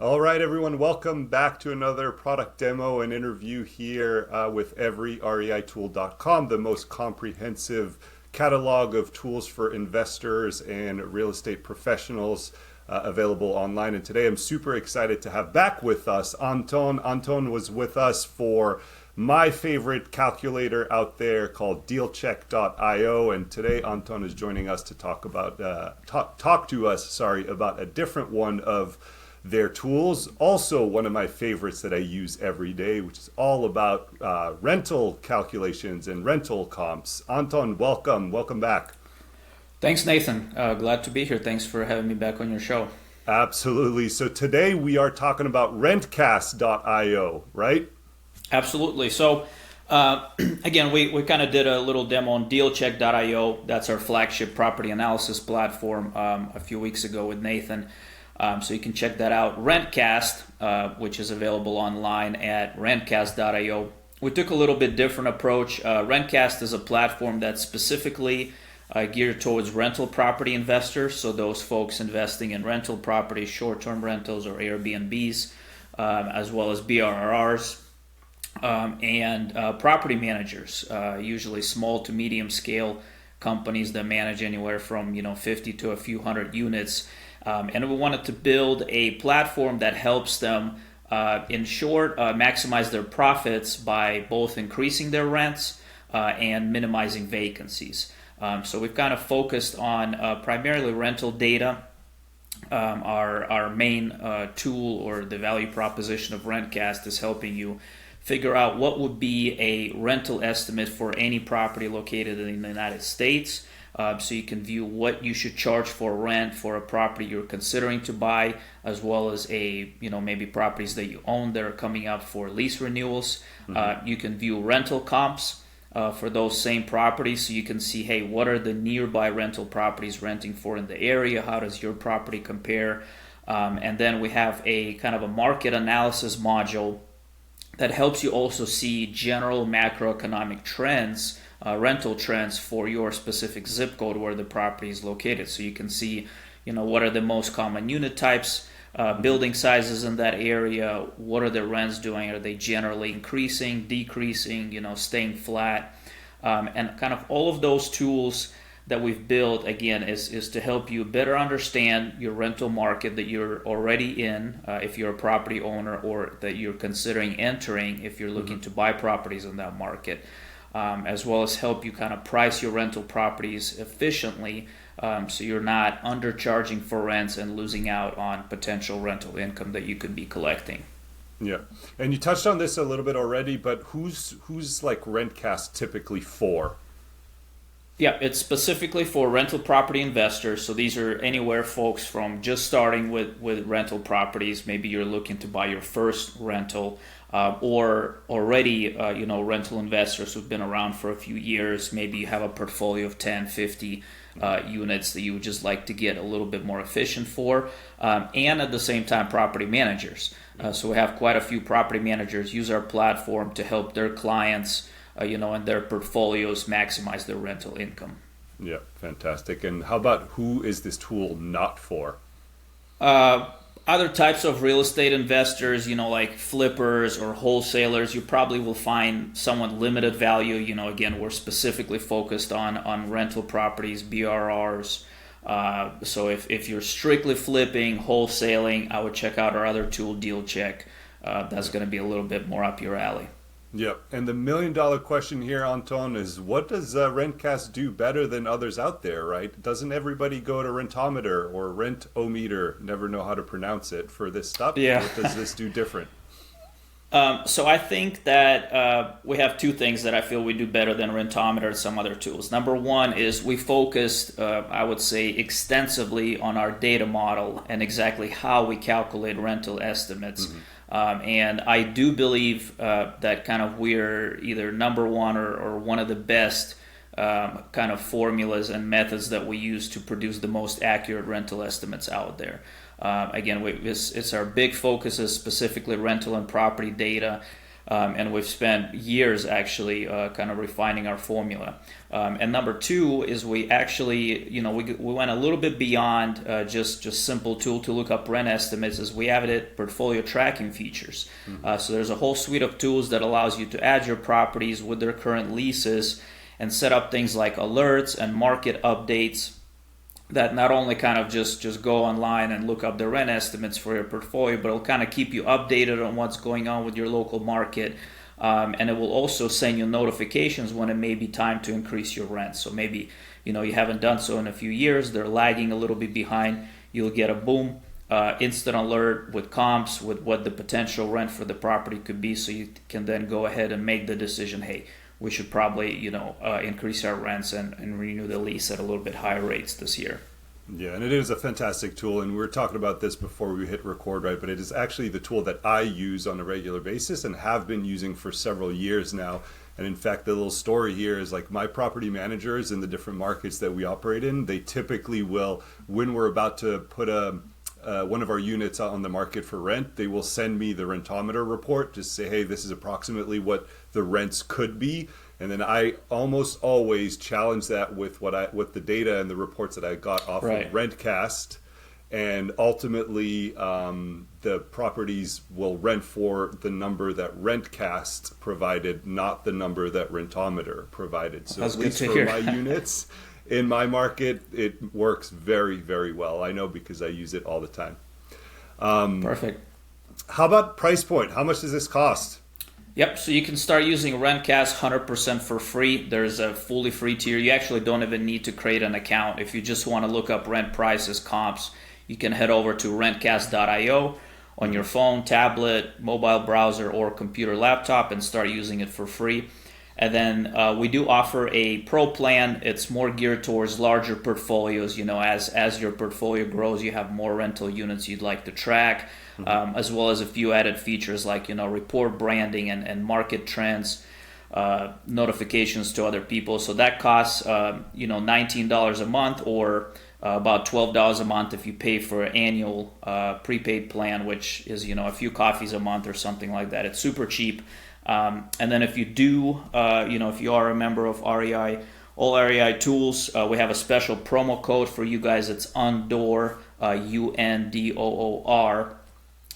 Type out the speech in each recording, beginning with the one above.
All right, everyone, welcome back to another product demo and interview here with everyreitool.com, the most comprehensive catalog of tools for investors and real estate professionals available online. And today I'm super excited to have back with us Anton. Anton was with us for my favorite calculator out there called dealcheck.io, and today Anton is joining us to talk to us about a different one of their tools. Also, one of my favorites that I use every day, which is all about rental calculations and rental comps. Anton, welcome back. Thanks, Nathan. Glad to be here. Thanks for having me back on your show. Absolutely. So today we are talking about rentcast.io, right? Absolutely. So again, we kind of did a little demo on dealcheck.io. That's our flagship property analysis platform a few weeks ago with Nathan. So you can check that out. Rentcast, which is available online at rentcast.io. We took a little bit different approach. Rentcast is a platform that's specifically geared towards rental property investors. So those folks investing in rental properties, short-term rentals or Airbnbs, as well as BRRs, and property managers, usually small to medium scale companies that manage anywhere from 50 to a few hundred units. And we wanted to build a platform that helps them, in short, maximize their profits by both increasing their rents and minimizing vacancies. So we've kind of focused on primarily rental data. Our main tool or the value proposition of Rentcast is helping you figure out what would be a rental estimate for any property located in the United States. So you can view what you should charge for rent for a property you're considering to buy, as well as maybe properties that you own that are coming up for lease renewals. You can view rental comps for those same properties, so you can see, hey, what are the nearby rental properties renting for in the area? How does your property compare? And then we have a kind of a market analysis module that helps you also see general macroeconomic trends, rental trends for your specific zip code where the property is located. So you can see, what are the most common unit types, building sizes in that area, what are the rents doing, are they generally increasing, decreasing, staying flat, and kind of all of those tools that we've built, again, is to help you better understand your rental market that you're already in, if you're a property owner, or that you're considering entering if you're looking to buy properties in that market, as well as help you kind of price your rental properties efficiently, so you're not undercharging for rents and losing out on potential rental income that you could be collecting. Yeah, and you touched on this a little bit already, but who's like Rentcast typically for? Yeah, it's specifically for rental property investors. So these are anywhere folks from just starting with rental properties. Maybe you're looking to buy your first rental, or already rental investors who've been around for a few years. Maybe you have a portfolio of 10, 50 units that you would just like to get a little bit more efficient for, and at the same time property managers. So we have quite a few property managers use our platform to help their clients and their portfolios maximize their rental income. Yeah, fantastic. And how about who is this tool not for? Other types of real estate investors, like flippers or wholesalers, you probably will find somewhat limited value. Again, we're specifically focused on rental properties, BRRs. So if you're strictly flipping, wholesaling, I would check out our other tool, DealCheck. That's going to be a little bit more up your alley. Yep. And the million-dollar question here, Anton, is what does Rentcast do better than others out there, right? Doesn't everybody go to Rentometer or Rentometer, never know how to pronounce it, for this stuff? Yeah. What does this do different? So I think that we have two things that I feel we do better than Rentometer and some other tools. Number one is we focused, I would say, extensively on our data model and exactly how we calculate rental estimates. And I do believe that kind of we're either number one or one of the best kind of formulas and methods that we use to produce the most accurate rental estimates out there. Again, it's our big focus is specifically rental and property data. And we've spent years actually kind of refining our formula. And number two is we actually, we went a little bit beyond just simple tool to look up rent estimates. Is we added portfolio tracking features. So there's a whole suite of tools that allows you to add your properties with their current leases and set up things like alerts and market updates that not only kind of just go online and look up the rent estimates for your portfolio, but it'll kind of keep you updated on what's going on with your local market. And it will also send you notifications when it may be time to increase your rent. So maybe, you haven't done so in a few years, they're lagging a little bit behind. You'll get a boom, instant alert with comps, with what the potential rent for the property could be. So you can then go ahead and make the decision, hey, we should probably, increase our rents and renew the lease at a little bit higher rates this year. Yeah, and it is a fantastic tool, and we were talking about this before we hit record, right? But it is actually the tool that I use on a regular basis and have been using for several years now. And in fact, the little story here is like my property managers in the different markets that we operate in, they typically will, when we're about to put one of our units on the market for rent, they will send me the rentometer report, just say, hey, this is approximately what the rents could be. And then I almost always challenge that with with the data and the reports that I got off of Rentcast. And ultimately, the properties will rent for the number that Rentcast provided, not the number that Rentometer provided. So That's at least for my units in my market, it works very, very well. I know because I use it all the time. Perfect. How about price point? How much does this cost? Yep, so you can start using Rentcast 100% for free. There's a fully free tier. You actually don't even need to create an account. If you just want to look up rent prices, comps, you can head over to rentcast.io on your phone, tablet, mobile browser, or computer laptop and start using it for free. And then we do offer a pro plan. It's more geared towards larger portfolios. As your portfolio grows, you have more rental units you'd like to track, as well as a few added features like report branding and market trends, notifications to other people. So that costs $19 a month, or about $12 a month if you pay for an annual prepaid plan, which is a few coffees a month or something like that. It's super cheap. And then if you do, if you are a member of REI, all REI tools, we have a special promo code for you guys. It's UNDOOR, UNDOOR.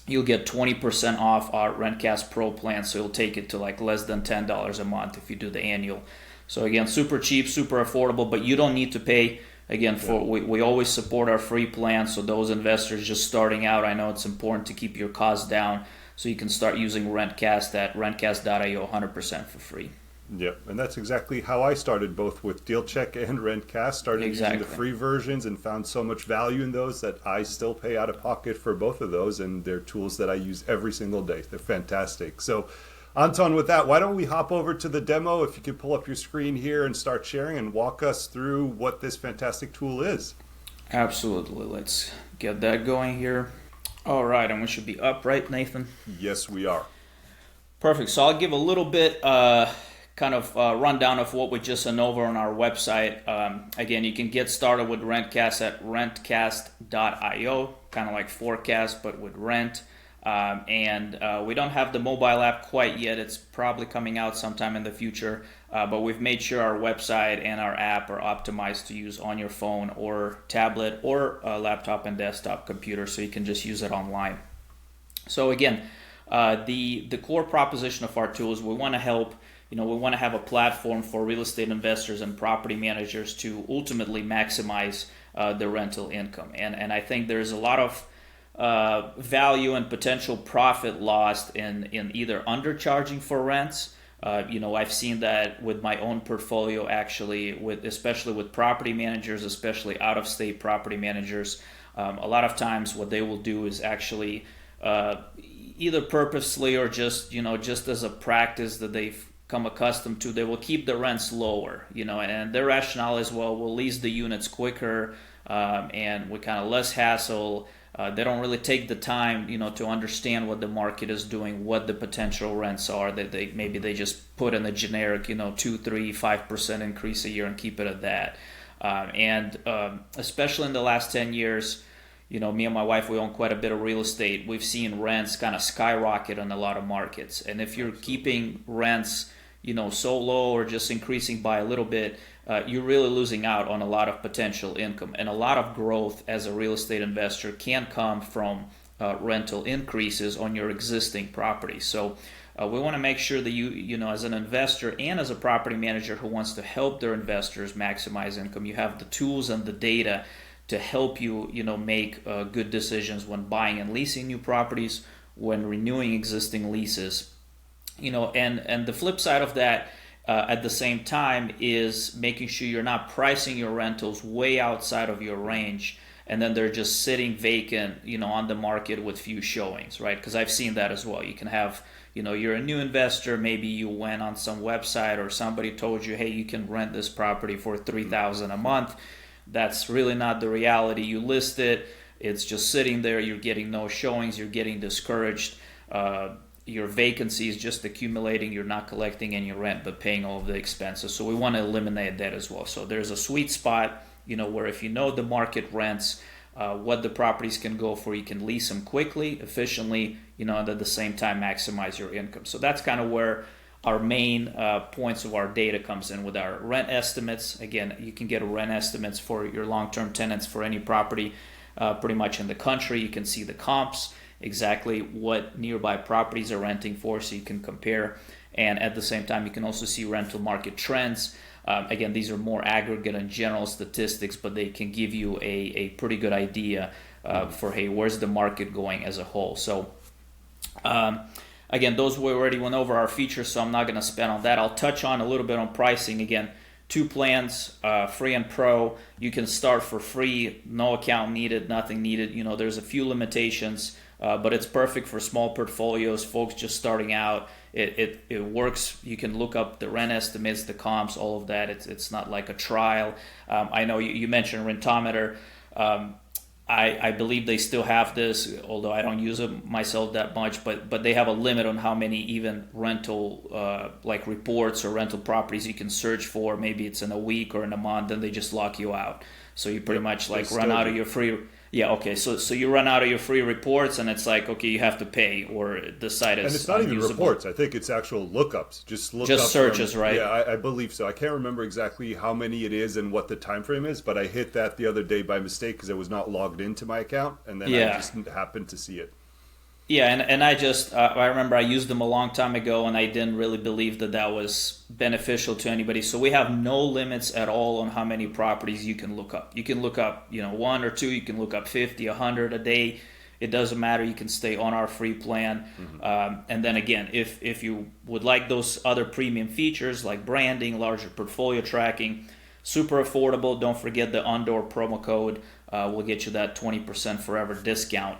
You'll get 20% off our Rentcast Pro plan, so you'll take it to like less than $10 a month if you do the annual. So again, super cheap, super affordable, but you don't need to pay. Again, we always support our free plan, so those investors just starting out, I know it's important to keep your costs down. So you can start using Rentcast at rentcast.io 100% for free. Yep, and that's exactly how I started, both with DealCheck and Rentcast. Started using the free versions and found so much value in those that I still pay out of pocket for both of those, and they're tools that I use every single day. They're fantastic. So, Anton, with that, why don't we hop over to the demo? If you could pull up your screen here and start sharing and walk us through what this fantastic tool is. Absolutely. Let's get that going here. All right, and we should be up, right, Nathan? Yes, we are. Perfect. So I'll give a little bit rundown of what we just went over on our website. Again, you can get started with Rentcast at rentcast.io, kind of like forecast, but with rent. And we don't have the mobile app quite yet. It's probably coming out sometime in the future. But we've made sure our website and our app are optimized to use on your phone or tablet or laptop and desktop computer, so you can just use it online. So again, the core proposition of our tool is we want to help. We want to have a platform for real estate investors and property managers to ultimately maximize the rental income. And I think there's a lot of value and potential profit lost in either undercharging for rents. I've seen that with my own portfolio, actually, especially with property managers, especially out-of-state property managers. A lot of times what they will do is actually either purposely or just as a practice that they've come accustomed to, they will keep the rents lower, and their rationale is, well, we'll lease the units quicker and with kind of less hassle. They don't really take the time, to understand what the market is doing, what the potential rents are. That they just put in a generic, 2, 3, 5% increase a year and keep it at that. And especially in the last 10 years, me and my wife, we own quite a bit of real estate. We've seen rents kind of skyrocket in a lot of markets. And if you're keeping rents, so low or just increasing by a little bit, you're really losing out on a lot of potential income. And a lot of growth as a real estate investor can come from rental increases on your existing property. So we want to make sure that you as an investor and as a property manager who wants to help their investors maximize income, you have the tools and the data to help you, make good decisions when buying and leasing new properties, when renewing existing leases, and the flip side of that, at the same time, is making sure you're not pricing your rentals way outside of your range, and then they're just sitting vacant, on the market with few showings, right? Because I've seen that as well. You can have, you're a new investor, maybe you went on some website or somebody told you, hey, you can rent this property for $3,000 a month. That's really not the reality. You list it, it's just sitting there, you're getting no showings, you're getting discouraged. Your vacancy is just accumulating, you're not collecting any rent but paying all of the expenses. So we want to eliminate that as well. So there's a sweet spot, where if you know the market rents, what the properties can go for, you can lease them quickly, efficiently, and at the same time maximize your income. So that's kind of where our main points of our data comes in with our rent estimates. Again, you can get rent estimates for your long-term tenants for any property pretty much in the country. You can see the comps, exactly what nearby properties are renting for, so you can compare. And at the same time, you can also see rental market trends. Again, these are more aggregate and general statistics, but they can give you a pretty good idea for, hey, where's the market going as a whole. So again, those we already went over our features, so I'm not going to spend on that. I'll touch on a little bit on pricing. Again, 2 plans, free and pro. You can start for free, no account needed, nothing needed. There's a few limitations, but it's perfect for small portfolios, folks just starting out. It works. You can look up the rent estimates, the comps, all of that. It's not like a trial. I know you mentioned Rentometer. I believe they still have this, although I don't use it myself that much, but they have a limit on how many even rental like reports or rental properties you can search for. Maybe it's in a week or in a month, then they just lock you out. So you pretty much like run out of your free. Yeah, okay. So you run out of your free reports, and it's like, okay, you have to pay, or the site is. And it's not even reports. I think it's actual lookups. Just searches, right? Yeah, I believe so. I can't remember exactly how many it is and what the time frame is, but I hit that the other day by mistake because I was not logged into my account, and then I just happened to see it. Yeah, and I just, I remember I used them a long time ago, and I didn't really believe that was beneficial to anybody. So we have no limits at all on how many properties you can look up. You can look up, 1 or 2, you can look up 50, 100 a day. It doesn't matter. You can stay on our free plan. Mm-hmm. And then again, if you would like those other premium features like branding, larger portfolio tracking, super affordable. Don't forget the Ondor promo code. Will get you that 20% forever discount.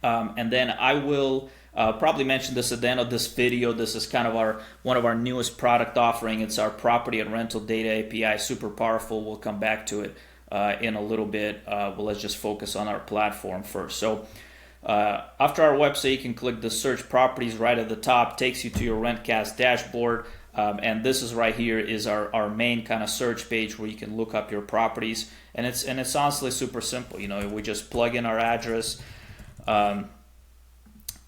And then I will probably mention this at the end of this video. This is kind of one of our newest product offering. It's our property and rental data API, super powerful. We'll come back to it in a little bit. But let's just focus on our platform first. So after our website, you can click the search properties right at the top, takes you to your RentCast dashboard. And this is right here is our main kind of search page where you can look up your properties. And it's honestly super simple. We just plug in our address.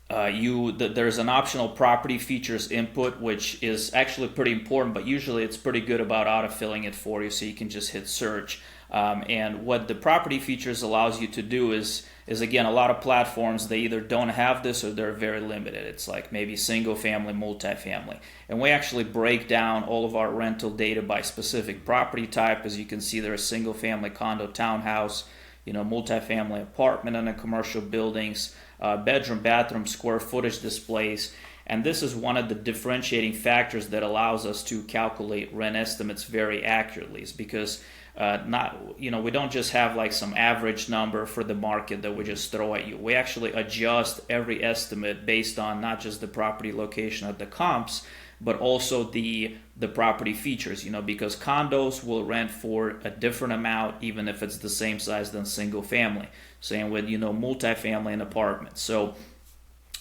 There's an optional property features input, which is actually pretty important, but usually it's pretty good about autofilling it for you, so you can just hit search. And what the property features allows you to do is again, a lot of platforms, they either don't have this or they're very limited. It's like maybe single family, multifamily. And we actually break down all of our rental data by specific property type. As you can see, there's single family, condo, townhouse, multifamily apartment and commercial buildings, bedroom, bathroom, square footage displays. And this is one of the differentiating factors that allows us to calculate rent estimates very accurately, is because we don't just have like some average number for the market that we just throw at you. We actually adjust every estimate based on not just the property location at the comps, but also the property features, because condos will rent for a different amount even if it's the same size than single family. Same with, multifamily and apartments. So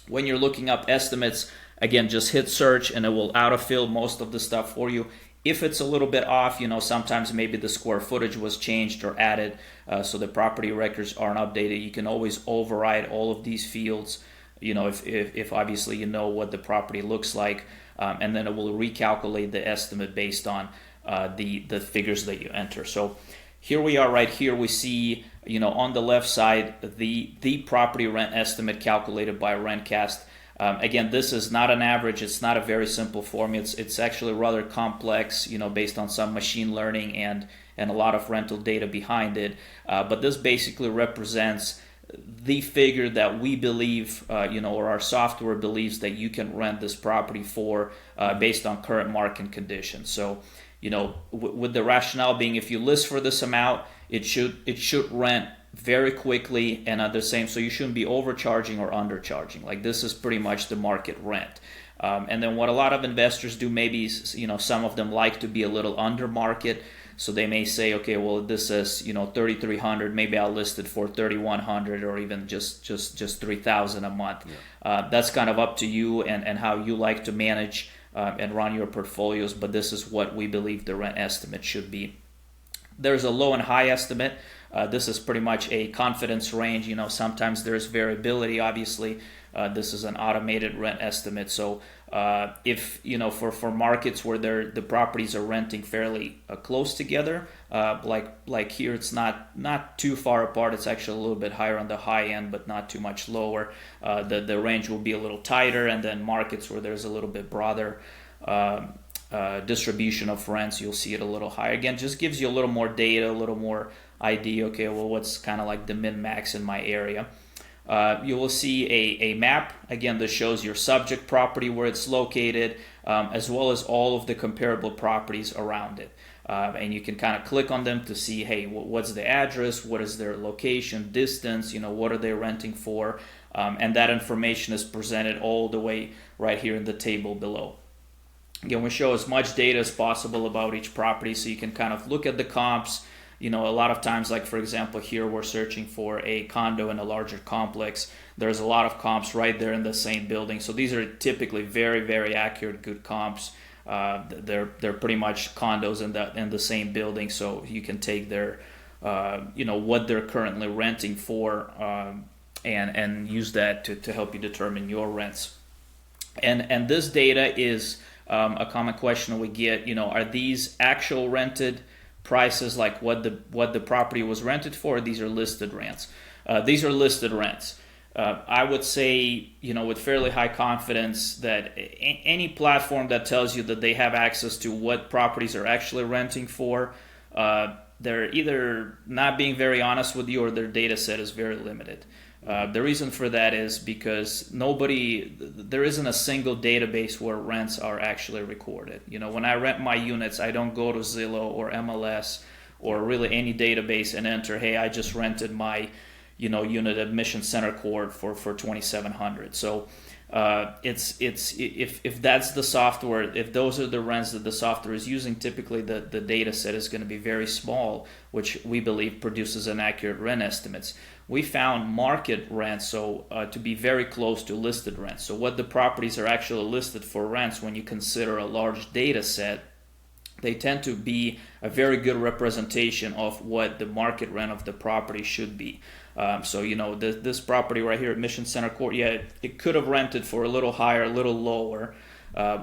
when you're looking up estimates, again, just hit search and it will autofill most of the stuff for you. If it's a little bit off, sometimes maybe the square footage was changed or added, so the property records aren't updated. You can always override all of these fields, if obviously you know what the property looks like, and then it will recalculate the estimate based on the figures that you enter. So here we are right here. We see, on the left side, the property rent estimate calculated by Rentcast. Again, this is not an average. It's not a very simple formula. It's actually rather complex, based on some machine learning and a lot of rental data behind it. But this basically represents the figure that we believe, or our software believes that you can rent this property for, based on current market conditions. So, with the rationale being, if you list for this amount, it should rent very quickly and at the same, so you shouldn't be overcharging or undercharging. Like, this is pretty much the market rent. And then what a lot of investors do, maybe, some of them like to be a little under market. So they may say, okay, well, this is, 3,300, maybe I'll list it for 3,100 or even just 3,000 a month. Yeah. That's kind of up to you and how you like to manage and run your portfolios, but this is what we believe the rent estimate should be. There's a low and high estimate. This is pretty much a confidence range. Sometimes there's variability, obviously. This is an automated rent estimate. So if, for markets where the properties are renting fairly close together, like here, it's not too far apart. It's actually a little bit higher on the high end, but not too much lower. The range will be a little tighter, and then markets where there's a little bit broader distribution of rents, you'll see it a little higher. Again, just gives you a little more data, a little more idea. Okay, well, what's kind of like the min-max in my area. You will see a map. Again, this shows your subject property, where it's located, as well as all of the comparable properties around it. And you can kind of click on them to see, hey, what's the address, what is their location, distance, what are they renting for, and that information is presented all the way right here in the table below. Again, we show as much data as possible about each property, so you can kind of look at the comps. A lot of times, like for example, here we're searching for a condo in a larger complex. There's a lot of comps right there in the same building. So these are typically very, very accurate, good comps. They're pretty much condos in the same building. So you can take their, what they're currently renting for, and use that to help you determine your rents. And this data is a common question we get. Are these actual rented prices, like what the property was rented for? These are listed rents. These are listed rents. I would say, with fairly high confidence, that any platform that tells you that they have access to what properties are actually renting for, they're either not being very honest with you, or their data set is very limited. The reason for that is because there isn't a single database where rents are actually recorded. When I rent my units, I don't go to Zillow or MLS or really any database and enter, hey, I just rented my, unit at Mission Center Court for $2,700. So if that's the software, if those are the rents that the software is using, typically the data set is going to be very small, which we believe produces inaccurate rent estimates. We found market rents to be very close to listed rents. So what the properties are actually listed for rents, when you consider a large data set, they tend to be a very good representation of what the market rent of the property should be. This property right here at Mission Center Court, it could have rented for a little higher, a little lower.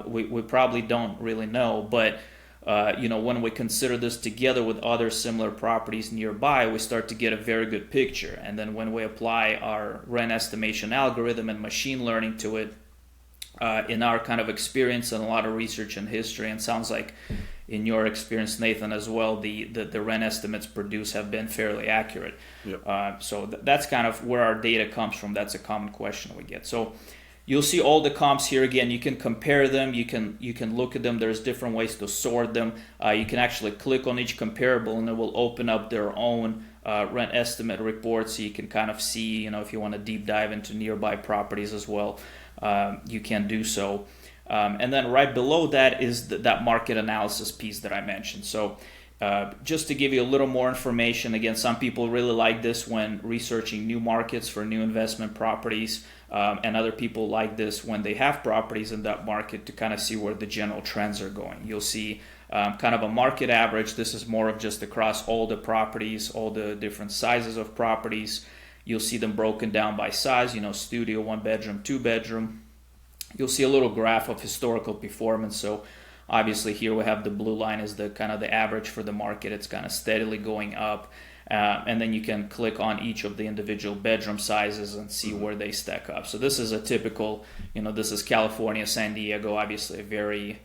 We probably don't really know, but when we consider this together with other similar properties nearby, we start to get a very good picture. And then when we apply our rent estimation algorithm and machine learning to it, in our kind of experience and a lot of research and history, and sounds like in your experience, Nathan, as well, the rent estimates produced have been fairly accurate. Yep. So that's kind of where our data comes from. That's a common question we get. So you'll see all the comps here. Again, you can compare them. You can look at them. There's different ways to sort them. You can actually click on each comparable, and it will open up their own rent estimate report, so you can kind of see, if you want to deep dive into nearby properties as well, you can do so. And then right below that is that market analysis piece that I mentioned. So just to give you a little more information, again, some people really like this when researching new markets for new investment properties, and other people like this when they have properties in that market to kind of see where the general trends are going. You'll see kind of a market average. This is more of just across all the properties, all the different sizes of properties. You'll see them broken down by size, studio, 1 bedroom, 2 bedroom. You'll see a little graph of historical performance. So obviously here we have the blue line is the kind of the average for the market. It's kind of steadily going up. And then you can click on each of the individual bedroom sizes and see where they stack up. So this is a typical, this is California, San Diego, obviously a very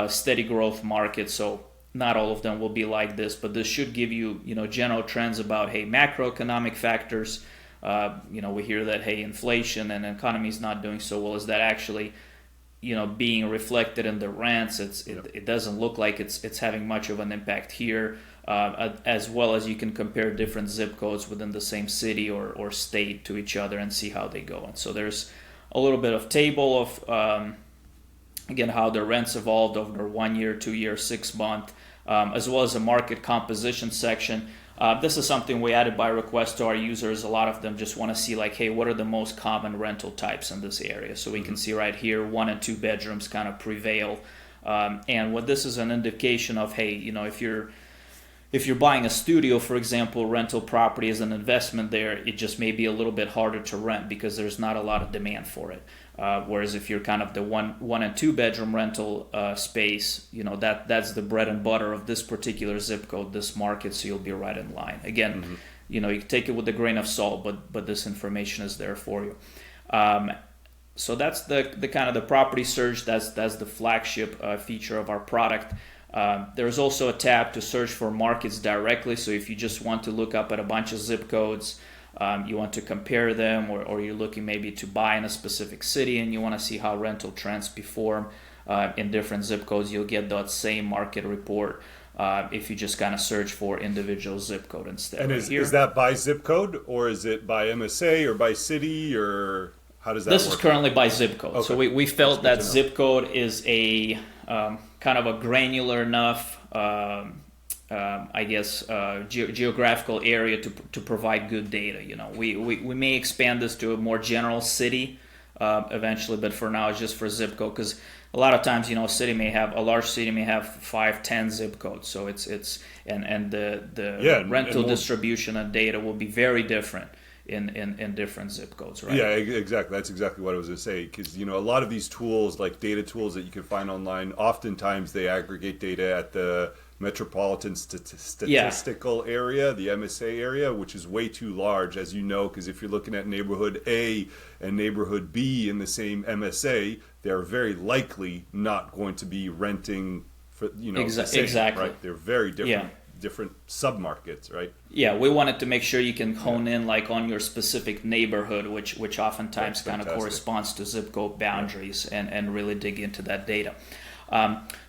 steady growth market. So not all of them will be like this, but this should give you, general trends about, hey, macroeconomic factors. We hear that, hey, inflation and economy is not doing so well. Is that actually, being reflected in the rents? It doesn't look like it's having much of an impact here. As well as you can compare different zip codes within the same city or state to each other and see how they go. And so there's a little bit of table of, again, how the rents evolved over 1 year, 2 year, 6 month, as well as a market composition section. This is something we added by request to our users. A lot of them just want to see like, hey, what are the most common rental types in this area? So we can see right here, 1 and 2 bedrooms kind of prevail. And what this is an indication of, hey, if you're buying a studio, for example, rental property as an investment there, it just may be a little bit harder to rent because there's not a lot of demand for it. Whereas if you're kind of the one and 2 bedroom rental space, that's the bread and butter of this particular zip code, this market, so you'll be right in line. Again, you take it with a grain of salt, but this information is there for you. So that's the kind of the property search. That's the flagship feature of our product. There's also a tab to search for markets directly. So if you just want to look up at a bunch of zip codes, you want to compare them, or you're looking maybe to buy in a specific city and you want to see how rental trends perform in different zip codes, you'll get that same market report if you just kind of search for individual zip code instead. And is that by zip code, or is it by MSA or by city, or how does that work? This is currently by zip code. Okay. So we felt that zip code is a kind of a granular enough, geographical area to provide good data. We may expand this to a more general city eventually, but for now it's just for zip code, because a lot of times, a large city may have 5-10 zip codes. So it's the rental distribution and data will be very different in different zip codes, right? Yeah, exactly. That's exactly what I was going to say, because a lot of these tools, like data tools that you can find online, oftentimes they aggregate data at the metropolitan statistical area, the MSA area, which is way too large, as you know, because if you're looking at neighborhood A and neighborhood B in the same MSA, they're very likely not going to be renting for the same, exactly, right? They're very different. Yeah. Different submarkets, right? Yeah, we wanted to make sure you can hone in like on your specific neighborhood, which oftentimes kind of corresponds to zip code boundaries, and really dig into that data.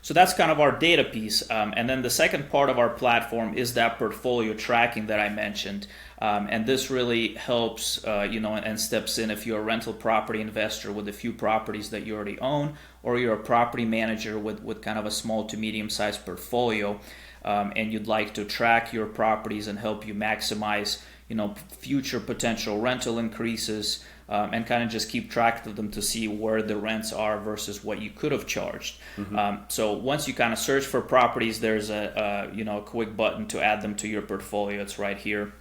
So that's kind of our data piece. And then the second part of our platform is that portfolio tracking that I mentioned. And this really helps, and steps in if you're a rental property investor with a few properties that you already own, or you're a property manager with kind of a small to medium-sized portfolio. And you'd like to track your properties and help you maximize, future potential rental increases, and kind of just keep track of them to see where the rents are versus what you could have charged. So once you kind of search for properties, there's a quick button to add them to your portfolio. It's right here.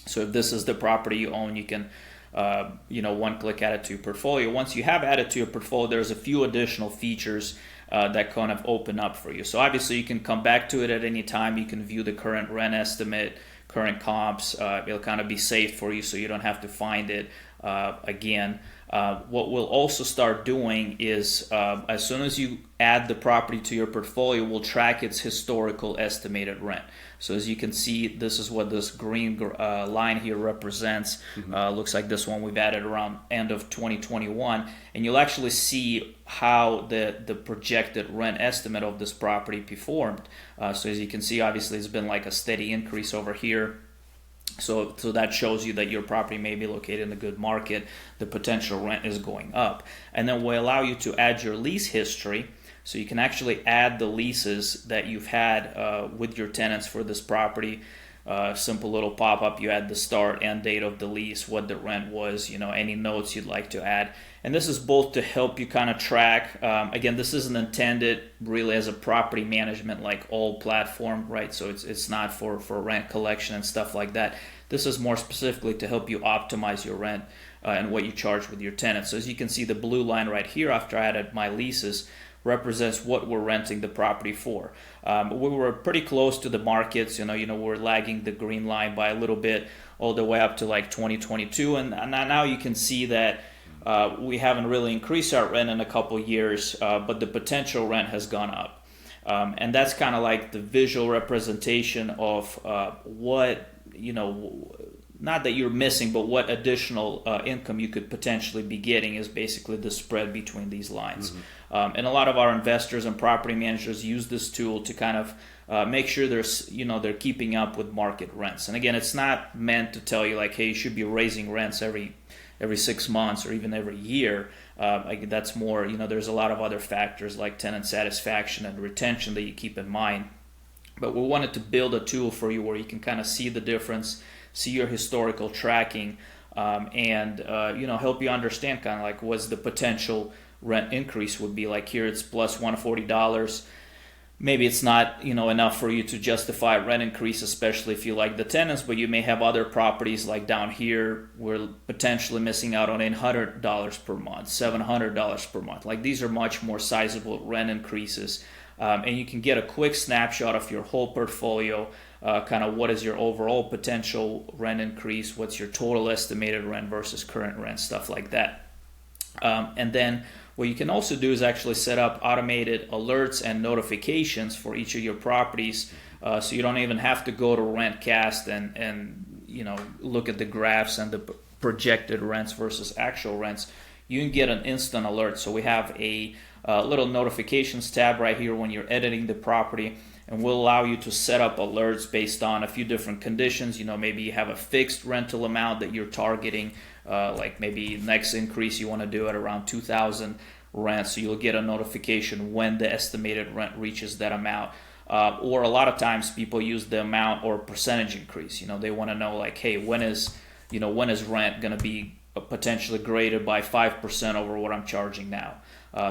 So if this is the property you own, you can, one click add it to your portfolio. Once you have added to your portfolio, there's a few additional features that kind of open up for you. So obviously you can come back to it at any time. You can view the current rent estimate, current comps. It'll kind of be saved for you so you don't have to find it again. What we'll also start doing is as soon as you add the property to your portfolio, we'll track its historical estimated rent. So as you can see, this is what this green line here represents. Looks like this one we've added around end of 2021. And you'll actually see how the projected rent estimate of this property performed. So as you can see, obviously it's been like a steady increase over here. So that shows you that your property may be located in a good market. The potential rent is going up. And then we'll allow you to add your lease history. So you can actually add the leases that you've had with your tenants for this property. simple little pop-up. You add the start and date of the lease, what the rent was, any notes you'd like to add. And this is both to help you kind of track. Again, this isn't intended really as a property management like all platform, right? So it's not for rent collection and stuff like that. This is more specifically to help you optimize your rent and what you charge with your tenants. So as you can see, the blue line right here after I added my leases represents what we're renting the property for. We were pretty close to the markets, we're lagging the green line by a little bit all the way up to like 2022. And now you can see that we haven't really increased our rent in a couple years, but the potential rent has gone up. And that's kind of like the visual representation of what, not that you're missing, but what additional income you could potentially be getting is basically the spread between these lines. And a lot of our investors and property managers use this tool to kind of make sure they're keeping up with market rents. And again, it's not meant to tell you like, hey, you should be raising rents every 6 months or even every year. That's more, there's a lot of other factors like tenant satisfaction and retention that you keep in mind. But we wanted to build a tool for you where you can kind of see the difference, see your historical tracking, and help you understand kind of like what's the potential rent increase would be. Like here it's plus $140. Maybe it's not enough for you to justify a rent increase, especially if you like the tenants, but you may have other properties like down here we're potentially missing out on $800 per month, $700 per month. Like these are much more sizable rent increases, and you can get a quick snapshot of your whole portfolio. Kind of what is your overall potential rent increase, what's your total estimated rent versus current rent, stuff like that. And then what you can also do is actually set up automated alerts and notifications for each of your properties, so you don't even have to go to Rentcast and look at the graphs and the projected rents versus actual rents. You can get an instant alert. So we have a little notifications tab right here when you're editing the property, and will allow you to set up alerts based on a few different conditions. Maybe you have a fixed rental amount that you're targeting, like maybe next increase you want to do at around 2,000 rent, so you'll get a notification when the estimated rent reaches that amount. Or a lot of times people use the amount or percentage increase. They want to know like, hey, when is rent going to be potentially graded by 5% over what I'm charging now.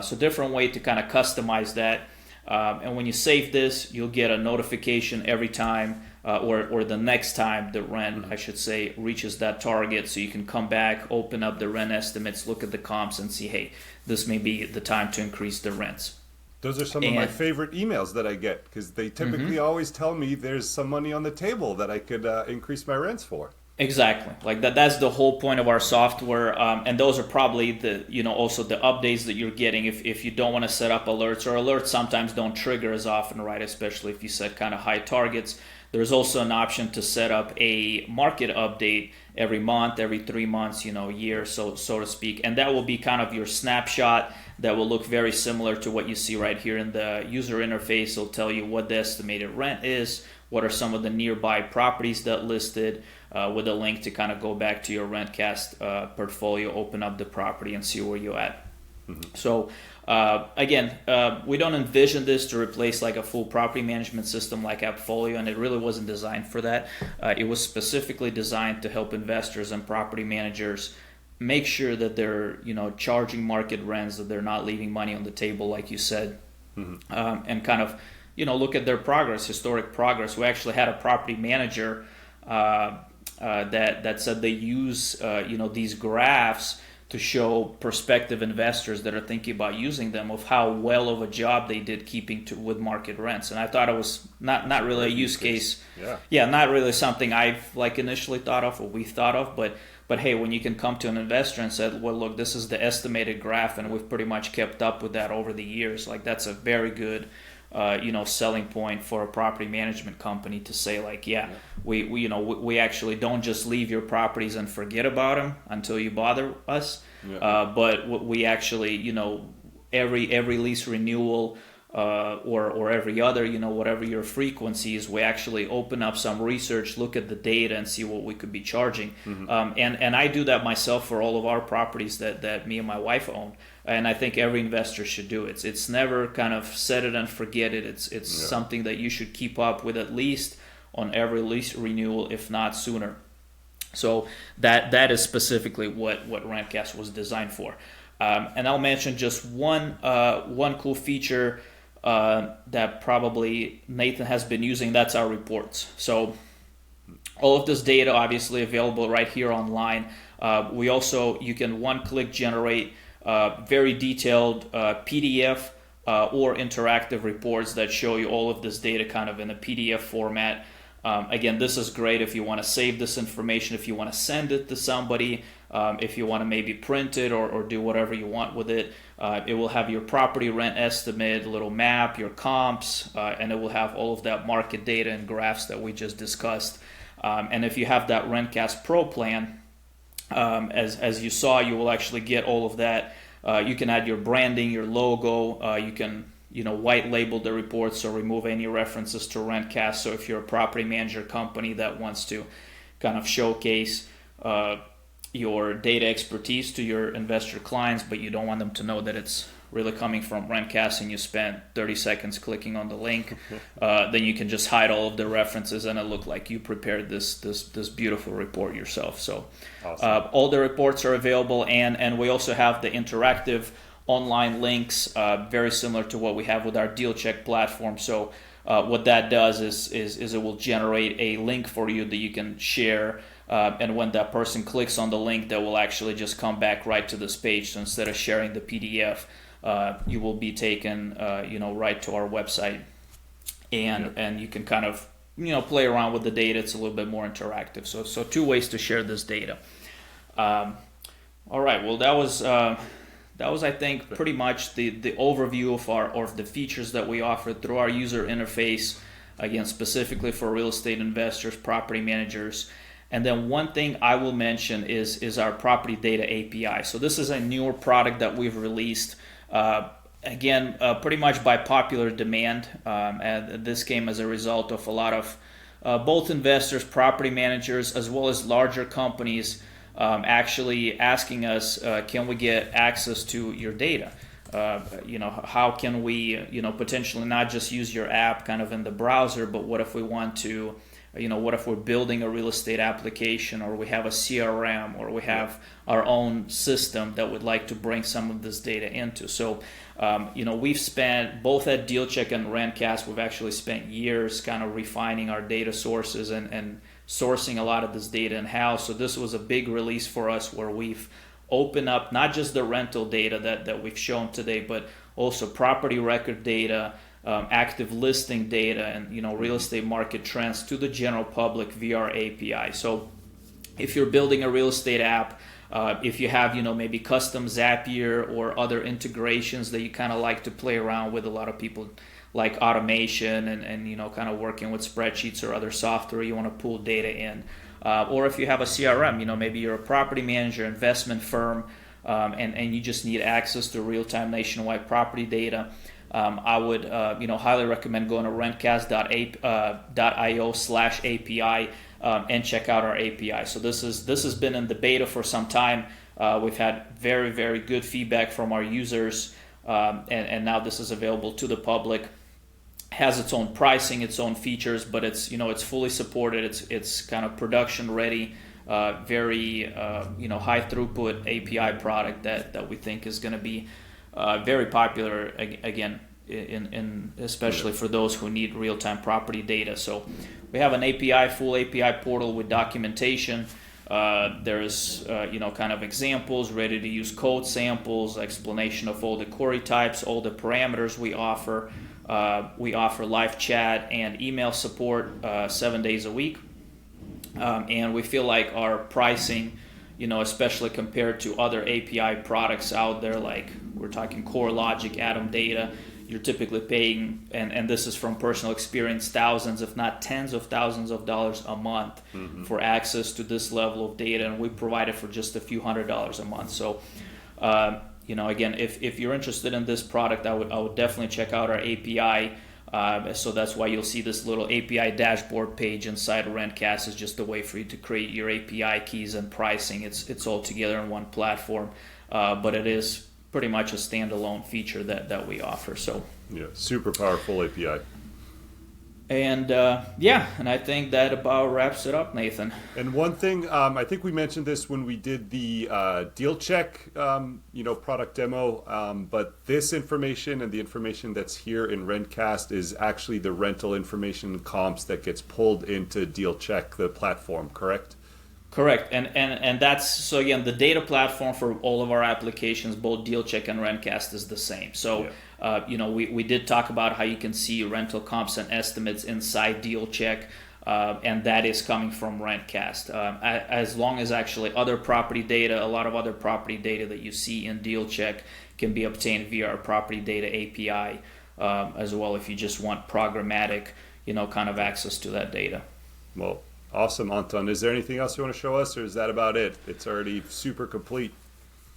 So different way to kind of customize that. And when you save this, you'll get a notification every time, or the next time the rent, I should say, reaches that target. So you can come back, open up the rent estimates, look at the comps, and see, hey, this may be the time to increase the rents. Those are some of my favorite emails that I get, because they typically always tell me there's some money on the table that I could increase my rents for. Exactly. Like that's the whole point of our software. And those are probably also the updates that you're getting if you don't want to set up alerts, or alerts sometimes don't trigger as often, right? Especially if you set kind of high targets. There's also an option to set up a market update every month, every 3 months, year, so to speak. And that will be kind of your snapshot that will look very similar to what you see right here in the user interface. It'll tell you what the estimated rent is, what are some of the nearby properties that listed, with a link to kind of go back to your Rentcast portfolio, open up the property, and see where you're at. So again, we don't envision this to replace like a full property management system like AppFolio, and it really wasn't designed for that. It was specifically designed to help investors and property managers make sure that they're charging market rents, that they're not leaving money on the table, like you said, and kind of look at their progress, historic progress. We actually had a property manager that said they use these graphs to show prospective investors that are thinking about using them of how well of a job they did keeping with market rents. And I thought it was not really a use case. Not really something I've initially thought of or we thought of, but hey, when you can come to an investor and say, well, look, this is the estimated graph, and we've pretty much kept up with that over the years, like that's a very good selling point for a property management company to say we actually don't just leave your properties and forget about them until you bother us, but we actually every lease renewal or every other whatever your frequency is, we actually open up some research, look at the data, and see what we could be charging. And I do that myself for all of our properties that me and my wife own. And I think every investor should do it. It's never kind of set it and forget it. It's something that you should keep up with at least on every lease renewal, if not sooner. So that is specifically what Rentcast was designed for. And I'll mention just one cool feature that probably Nathan has been using. That's our reports. So all of this data obviously available right here online. You can one-click generate very detailed PDF or interactive reports that show you all of this data kind of in a PDF format. Again, this is great if you want to save this information, if you want to send it to somebody, if you want to maybe print it or do whatever you want with it. It will have your property rent estimate, a little map, your comps, and it will have all of that market data and graphs that we just discussed. And if you have that Rentcast Pro plan, as you saw, you will actually get all of that. You can add your branding, your logo. You can white label the reports or remove any references to Rentcast. So if you're a property manager company that wants to kind of showcase your data expertise to your investor clients, but you don't want them to know that it's really coming from Rentcast and you spent 30 seconds clicking on the link, then you can just hide all of the references and it look like you prepared this beautiful report yourself. So awesome. All the reports are available, and we also have the interactive online links, very similar to what we have with our deal check platform. So what that does is it will generate a link for you that you can share, and when that person clicks on the link, that will actually just come back right to this page. So instead of sharing the PDF, you will be taken right to our website, and you can kind of play around with the data. It's a little bit more interactive. So two ways to share this data. All right, well that was I think pretty much the overview of the features that we offer through our user interface, again specifically for real estate investors, property managers. And then one thing I will mention is our property data API. So this is a newer product that we've released, pretty much by popular demand. And this came as a result of a lot of both investors, property managers, as well as larger companies actually asking us, can we get access to your data? How can we, potentially not just use your app kind of in the browser, but what if we want to, what if we're building a real estate application, or we have a CRM, or we have our own system that would like to bring some of this data into. So, we've spent, both at DealCheck and Rentcast, we've actually spent years kind of refining our data sources and sourcing a lot of this data in-house. So this was a big release for us where we've opened up not just the rental data that we've shown today, but also property record data, active listing data, and real estate market trends to the general public via our API. So if you're building a real estate app, if you have maybe custom Zapier or other integrations that you kind of like to play around with, a lot of people like automation and kind of working with spreadsheets or other software you want to pull data in, or if you have a CRM, maybe you're a property manager, investment firm, and you just need access to real-time nationwide property data. I would highly recommend going to rentcast.io/API and check out our API. So this has been in the beta for some time. We've had very, very good feedback from our users, and now this is available to the public. Has its own pricing, its own features, but it's it's fully supported. It's kind of production ready, very high throughput API product that we think is going to be very popular again, in especially for those who need real-time property data. So we have an full API portal with documentation. There's kind of examples, ready to use code samples, explanation of all the query types, all the parameters we offer. We offer live chat and email support 7 days a week, and we feel like our pricing, especially compared to other API products out there, like we're talking CoreLogic, Atom Data, you're typically paying, and this is from personal experience, thousands, if not tens of thousands of dollars a month for access to this level of data, and we provide it for just a few $100s a month. So, again, if you're interested in this product, I would definitely check out our API. So that's why you'll see this little API dashboard page inside of Rentcast is just a way for you to create your API keys and pricing. It's all together in one platform, but it is pretty much a standalone feature that we offer. So yeah, super powerful API. And yeah, and I think that about wraps it up, Nathan. And one thing, I think we mentioned this when we did the deal check, product demo. But this information and the information that's here in Rentcast is actually the rental information comps that gets pulled into deal check, the platform, correct? Correct, and that's so again the data platform for all of our applications, both DealCheck and Rentcast, is the same. So we did talk about how you can see rental comps and estimates inside DealCheck, and that is coming from Rentcast. As long as actually other property data, a lot of other property data that you see in DealCheck can be obtained via our property data API as well. If you just want programmatic, kind of access to that data. Well, awesome, Anton. Is there anything else you want to show us, or is that about it? It's already super complete.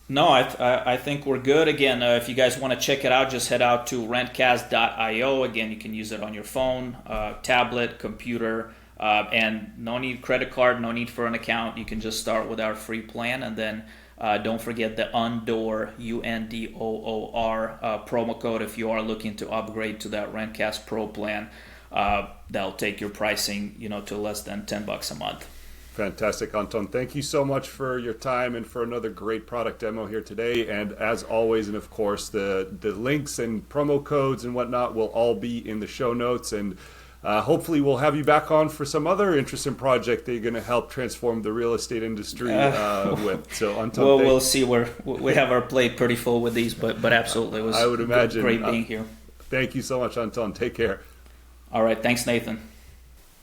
No, I think we're good. Again, if you guys want to check it out, just head out to rentcast.io. Again, you can use it on your phone, tablet, computer, and no need credit card, no need for an account. You can just start with our free plan, and then don't forget the UNDOOR, UNDOOR promo code if you are looking to upgrade to that Rentcast Pro plan. That'll take your pricing, to less than $10 a month. Fantastic, Anton. Thank you so much for your time and for another great product demo here today. And as always, and of course, the links and promo codes and whatnot will all be in the show notes. And hopefully we'll have you back on for some other interesting project that you're going to help transform the real estate industry with. So, Anton, well, we'll see. We have our plate pretty full with these, but absolutely, it was I would imagine great being here. Thank you so much, Anton. Take care. All right. Thanks, Nathan.